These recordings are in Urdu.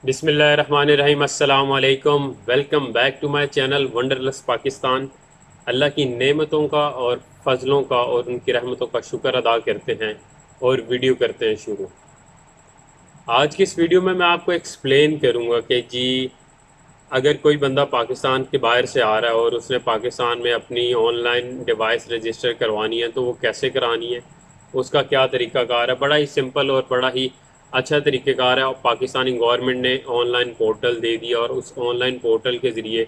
بسم اللہ الرحمن الرحیم، السلام علیکم، welcome back to my channel wonderless Pakistan. اللہ کی نعمتوں کا اور فضلوں کا اور ان کی رحمتوں کا شکر ادا کرتے ہیں اور ویڈیو کرتے ہیں شروع۔ آج کی اس ویڈیو میں آپ کو ایکسپلین کروں گا کہ جی اگر کوئی بندہ پاکستان کے باہر سے آ رہا ہے اور اس نے پاکستان میں اپنی آن لائن ڈیوائس رجسٹر کروانی ہے تو وہ کیسے کرانی ہے، اس کا کیا طریقہ کار ہے۔ بڑا ہی سمپل اور بڑا ہی اچھا طریقہ کار ہے۔ پاکستانی گورنمنٹ نے آن لائن پورٹل دے دیا اور اس آن لائن پورٹل کے ذریعے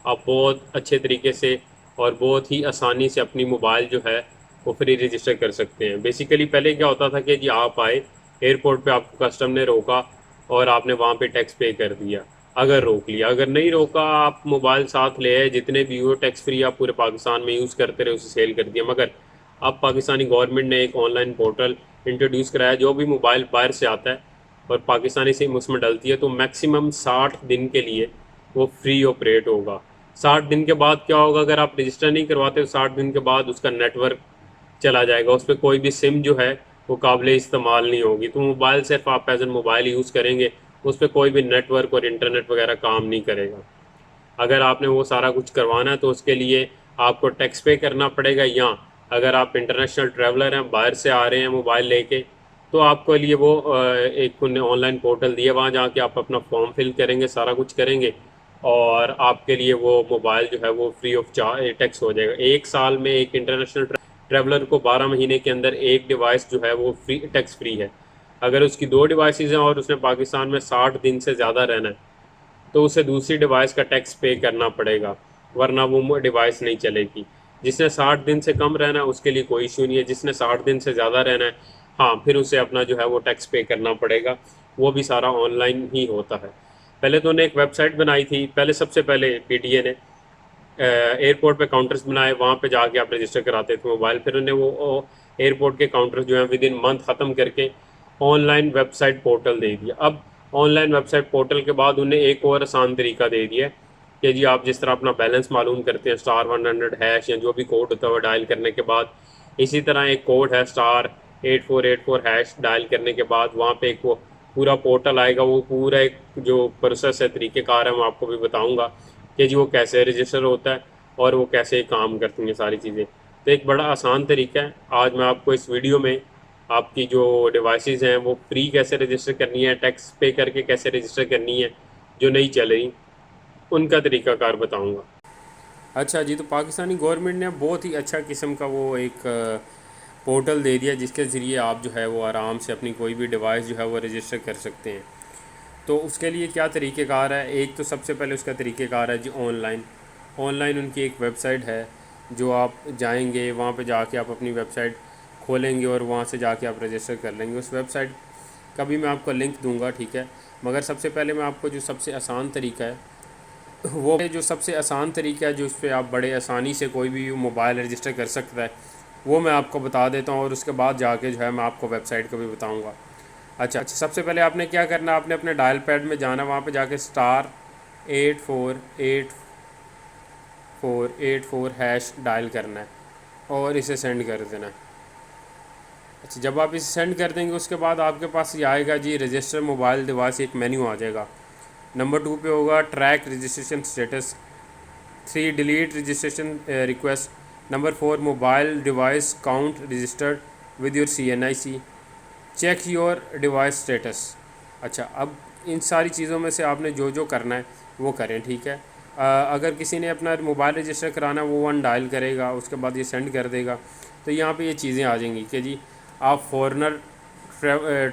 آپ بہت اچھے طریقے سے اور بہت ہی آسانی سے اپنی موبائل جو ہے وہ فری رجسٹر کر سکتے ہیں۔ بیسیکلی پہلے کیا ہوتا تھا کہ جی آپ آئے ایئرپورٹ پہ، آپ کو کسٹم نے روکا اور آپ نے وہاں پہ ٹیکس پے کر دیا، اگر روک لیا، اگر نہیں روکا آپ موبائل ساتھ لے آئے، جتنے بھی ہو ٹیکس فری آپ پورے پاکستان میں یوز کرتے رہے، اسے سیل کر دیا۔ مگر اب پاکستانی گورنمنٹ نے ایک آن لائن پورٹل انٹروڈیوس کرایا، جو بھی موبائل باہر سے آتا ہے اور پاکستانی سم اس میں ڈلتی ہے تو میکسیمم 60 دن کے لیے وہ فری آپریٹ ہوگا۔ 60 دن کے بعد کیا ہوگا، اگر آپ رجسٹر نہیں کرواتے تو 60 دن کے بعد اس کا نیٹ ورک چلا جائے گا، اس پہ کوئی بھی سم جو ہے وہ قابل استعمال نہیں ہوگی۔ تو موبائل صرف آپ ایز این موبائل یوز کریں گے، اس پہ کوئی بھی نیٹ ورک اور انٹرنیٹ وغیرہ کام نہیں کرے گا۔ اگر آپ نے وہ سارا کچھ کروانا ہے تو اس کے لیے آپ کو ٹیکس پے کرنا پڑے گا، یا اگر آپ انٹرنیشنل ٹریولر ہیں، باہر سے آ رہے ہیں موبائل لے کے، تو آپ کے لیے وہ ایک آن لائن پورٹل دیا، وہاں جا کے آپ اپنا فارم فل کریں گے، سارا کچھ کریں گے اور آپ کے لیے وہ موبائل جو ہے وہ فری آف ٹیکس ہو جائے گا۔ ایک سال میں ایک انٹرنیشنل ٹریولر کو 12 مہینے کے اندر ایک ڈیوائس جو ہے وہ ٹیکس فری ہے۔ اگر اس کی 2 ڈیوائسز ہیں اور اس نے پاکستان میں 60 دن سے زیادہ رہنا ہے تو اسے دوسری ڈیوائس کا ٹیکس پے کرنا پڑے گا، ورنہ وہ ڈیوائس نہیں چلے گی۔ جس نے 60 دن سے کم رہنا ہے اس کے لیے کوئی ایشو نہیں ہے، جس نے 60 دن سے زیادہ رہنا ہے ہاں پھر اسے اپنا جو ہے وہ ٹیکس پے کرنا پڑے گا۔ وہ بھی سارا آن لائن ہی ہوتا ہے۔ پہلے تو انہیں ایک ویب سائٹ بنائی تھی، سب سے پہلے پی ٹی اے نے ایئرپورٹ پہ کاؤنٹرز بنائے، وہاں پہ جا کے آپ رجسٹر کراتے تھے موبائل، پھر انہیں وہ ایئرپورٹ کے کاؤنٹرز جو ہیں ود ان منتھ ختم کر کے online website portal دے دیا۔ اب online website portal کے بعد انہیں ایک اور آسان طریقہ دے دیا ہے کہ جی آپ جس طرح اپنا بیلنس معلوم کرتے ہیں *100# یا جو بھی کوڈ ہوتا ہے وہ ڈائل کرنے کے بعد، اسی طرح ایک کوڈ ہے *8484# ڈائل کرنے کے بعد وہاں پہ ایک وہ پورا پورٹل آئے گا۔ وہ پورا ایک جو پروسیس ہے، طریقہ کار ہے، میں آپ کو بھی بتاؤں گا کہ جی وہ کیسے رجسٹر ہوتا ہے اور وہ کیسے کام کرتی ہیں ساری چیزیں۔ تو ایک بڑا آسان طریقہ ہے، آج میں آپ کو اس ویڈیو میں آپ کی جو ڈیوائسز ہیں وہ فری کیسے رجسٹر کرنی ہے، ٹیکس پے کر کے کیسے رجسٹر کرنی ہے، جو نہیں چل رہی ان کا طریقہ کار بتاؤں گا۔ اچھا جی، تو پاکستانی گورنمنٹ نے بہت ہی اچھا قسم کا وہ ایک پورٹل دے دیا جس کے ذریعے آپ جو ہے وہ آرام سے اپنی کوئی بھی ڈیوائس جو ہے وہ رجسٹر کر سکتے ہیں۔ تو اس کے لیے کیا طریقہ کار ہے، ایک تو سب سے پہلے اس کا طریقہ کار ہے جی آن لائن ان کی ایک ویب سائٹ ہے، جو آپ جائیں گے وہاں پہ جا کے آپ اپنی ویب سائٹ کھولیں گے اور وہاں سے جا کے آپ رجسٹر کر لیں گے۔ اس ویب سائٹ کا بھی میں آپ کو لنک دوں گا، ٹھیک ہے، مگر سب سے پہلے میں آپ کو جو سب سے آسان طریقہ ہے وہ جو سب سے آسان طریقہ ہے جو اس پہ آپ بڑے آسانی سے کوئی بھی موبائل رجسٹر کر سکتا ہے وہ میں آپ کو بتا دیتا ہوں، اور اس کے بعد جا کے جو ہے میں آپ کو ویب سائٹ کا بھی بتاؤں گا۔ اچھا، سب سے پہلے آپ نے کیا کرنا ہے، آپ نے اپنے ڈائل پیڈ میں جانا، وہاں پہ جا کے *8484# ڈائل کرنا ہے اور اسے سینڈ کر دینا ہے۔ اچھا، جب آپ اسے سینڈ کر دیں گے اس کے بعد آپ کے پاس یہ آئے گا جی رجسٹر موبائل ڈیوائس، ایک مینیو آ جائے گا۔ نمبر 2 پہ ہوگا track registration status, 3 delete registration request, number 4 mobile device count registered with your CNIC، check your device status. اچھا، اب ان ساری چیزوں میں سے آپ نے جو جو کرنا ہے وہ کریں، ٹھیک ہے۔ اگر کسی نے اپنا موبائل رجسٹر کرانا ہے وہ 1 ڈائل کرے گا، اس کے بعد یہ سینڈ کر دے گا، تو یہاں پہ یہ چیزیں آ جائیں گی کہ جی آپ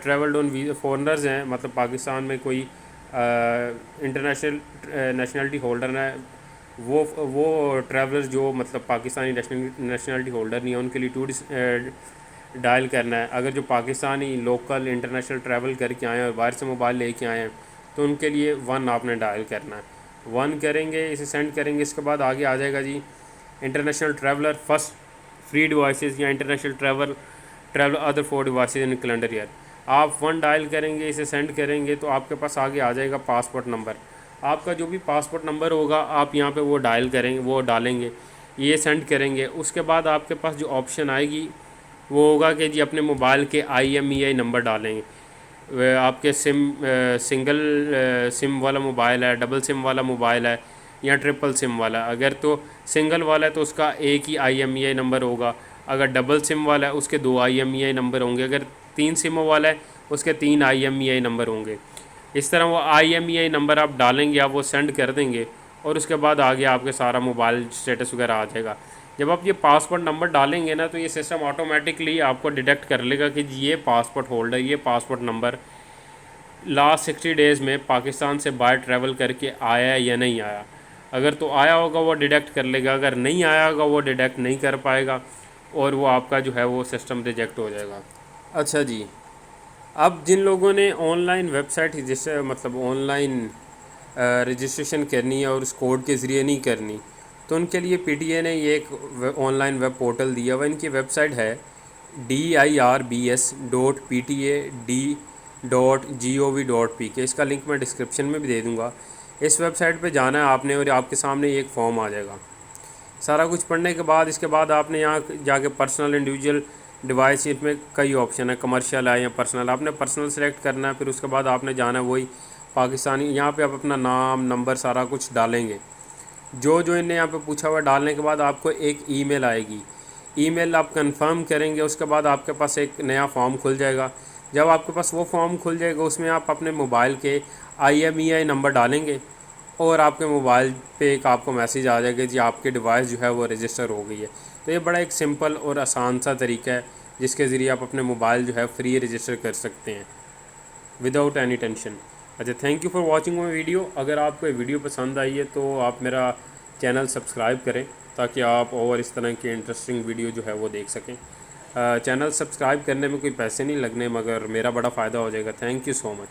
ٹریولڈ آن ویزا، فورنرز ہیں، مطلب پاکستان میں کوئی انٹرنیشنل نیشنلٹی ہولڈر ہے، وہ ٹریولر جو مطلب پاکستانی نیشنلٹی ہولڈر نہیں ہے ان کے لیے 2 ڈائل کرنا ہے۔ اگر جو پاکستانی لوکل انٹرنیشنل ٹریول کر کے آئے ہیں اور باہر سے موبائل لے کے آئے ہیں تو ان کے لیے 1 آپ نے ڈائل کرنا ہے۔ 1 کریں گے، اسے سینڈ کریں گے، اس کے بعد آگے آ جائے گا جی international traveller first free devices, یا international travel other 4 devices in calendar year. آپ 1 ڈائل کریں گے، اسے سینڈ کریں گے تو آپ کے پاس آگے آ جائے گا پاسپورٹ نمبر۔ آپ کا جو بھی پاسپورٹ نمبر ہوگا آپ یہاں پہ وہ ڈائل کریں گے، وہ ڈالیں گے، یہ سینڈ کریں گے۔ اس کے بعد آپ کے پاس جو آپشن آئے گی وہ ہوگا کہ جی اپنے موبائل کے IMEI نمبر ڈالیں گے۔ آپ کے سنگل سم والا موبائل ہے، ڈبل سم والا موبائل ہے یا ٹرپل سم والا ہے. اگر تو سنگل والا ہے تو اس کا ایک ہی I M E I number ہوگا. اگر ڈبل سم والا ہے اس کے 2 I M E I number ہوں گے. اگر 3 سموں والا ہے اس کے 3 I M E I number ہوں گے. اس طرح وہ I M E I number آپ ڈالیں گے، آپ وہ سینڈ کر دیں گے اور اس کے بعد آگے آپ کے سارا موبائل اسٹیٹس وغیرہ آ جائے گا. جب آپ یہ پاسورڈ نمبر ڈالیں گے نا تو یہ سسٹم آٹومیٹکلی آپ کو ڈیٹیکٹ کر لے گا کہ یہ پاسپورٹ ہولڈر، یہ پاسپورٹ نمبر لاسٹ 60 ڈیز میں پاکستان سے باہر ٹریول کر کے آیا ہے یا نہیں آیا. اگر تو آیا ہوگا وہ ڈیڈکٹ کر لے گا، اگر نہیں آیا ہوگا وہ ڈیڈکٹ نہیں کر پائے گا اور وہ آپ کا جو ہے وہ سسٹم ریجیکٹ ہو جائے گا. اچھا جی، اب جن لوگوں نے آن لائن ویب سائٹ جیسے مطلب آن لائن رجسٹریشن کرنی ہے اور اس کوڈ کے ذریعے نہیں کرنی، تو ان کے لیے پی ٹی اے نے یہ ایک آن لائن ویب پورٹل دیا ہوا. ان کی ویب سائٹ ہے dirbs.pta.gov.pk. اس کا لنک میں ڈسکرپشن میں بھی دے دوں گا. اس ویب سائٹ پہ جانا ہے آپ نے اور آپ کے سامنے ایک فارم آ جائے گا. سارا کچھ پڑھنے کے بعد اس کے بعد آپ نے یہاں جا کے پرسنل انڈیویجول ڈیوائس، اس میں کئی آپشن ہے، کمرشل ہے یا پرسنل. آپ نے پرسنل سلیکٹ کرنا ہے، پھر اس کے بعد آپ نے جانا ہے وہی پاکستانی. یہاں پہ آپ اپنا نام، نمبر، سارا کچھ ڈالیں گے. جو ان نے یہاں پہ پوچھا ہوا ڈالنے کے بعد آپ کو ایک ای میل آئے گی. ای میل آپ کنفرم کریں گے، اس کے بعد آپ کے پاس ایک نیا فارم کھل جائے گا. جب آپ کے پاس وہ فارم کھل جائے گا اس میں آپ اپنے موبائل کے I M E I number ڈالیں گے اور آپ کے موبائل پہ ایک آپ کو میسیج آ جائے گا جی آپ کی ڈیوائس جو ہے وہ رجسٹر ہو گئی ہے. تو یہ بڑا ایک سمپل اور آسان سا طریقہ ہے جس کے ذریعے آپ اپنے موبائل جو ہے فری رجسٹر کر سکتے ہیں وداؤٹ اینی ٹینشن. اچھا، thank you for watching my video. اگر آپ کو یہ ویڈیو پسند آئی ہے تو آپ میرا چینل سبسکرائب کریں تاکہ آپ اور اس طرح کی انٹرسٹنگ ویڈیو جو ہے وہ دیکھ سکیں. چینل سبسکرائب کرنے میں کوئی پیسے نہیں لگنے مگر میرا بڑا فائدہ ہو جائے گا. Thank you so much.